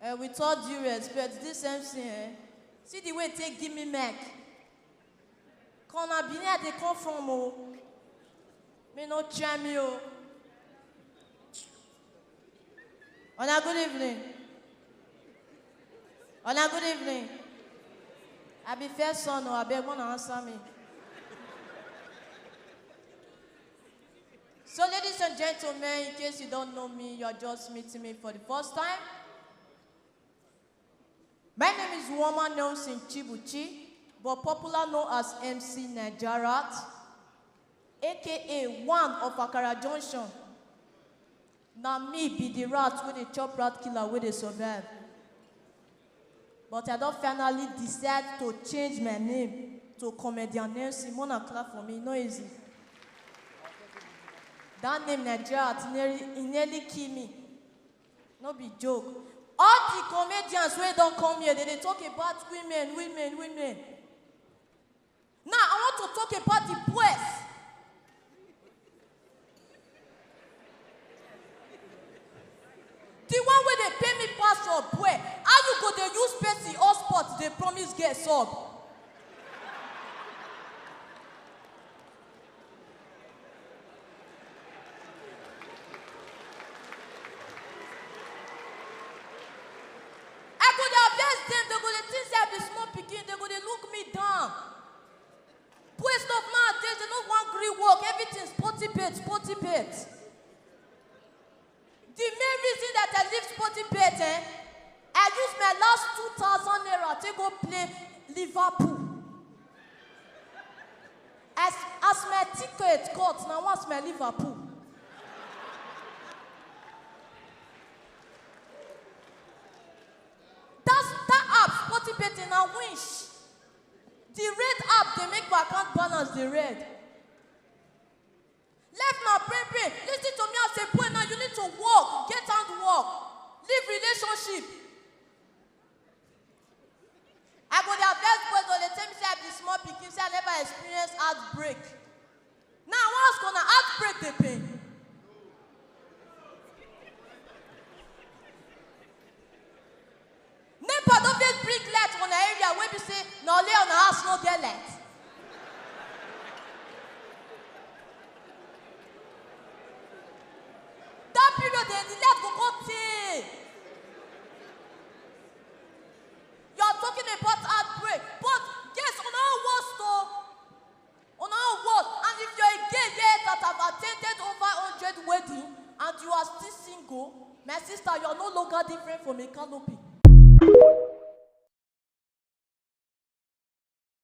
With all due respect, this MC, see the way they give me Mac. Quand on a bien à des conformes, mais no chamio. On a good evening. On a good evening. I be fair son, I beg one answer me. So, ladies and gentlemen, in case you don't know me, you're just meeting me for the first time. My name is Woman Nelson Chibuchi, but popular known as MC Najarat, aka one of Akara Junction. Now me be the rat with the chop rat killer with the survive. But I don't finally decide to change my name to Comedian Nelson. Mona clap for me, no easy. That name Najarat nearly kill me. No be joke. All the comedians who don't come here, they talk about women. Now, I want to talk about the boys. The one where they pay me pass for boy. How you go, they use Pepsi or sports, they promise get sub. Sporty bet. The main reason that I leave sporty bet, I use my last 2,000 naira to go play Liverpool. As my ticket cost, now what's my Liverpool? That app, sporty betting, I wish. The red app, they make my account balance the red. Left my brain. Listen to me as a boy now. You need to work. Get out to work. Live relationship. I go their best boys when they tell me say I be small pikin, say I never experienced heartbreak. Now what's gonna heartbreak the pain? NEPA don't just bring light on the area where we say no lay on the house no get light. Period, the light go come till. You are talking about heartbreak, but yes, on our worst though, on our worst, and if you're a gay yet that have attended over 100 weddings and you are still single, my sister, you are no longer different from a canopy.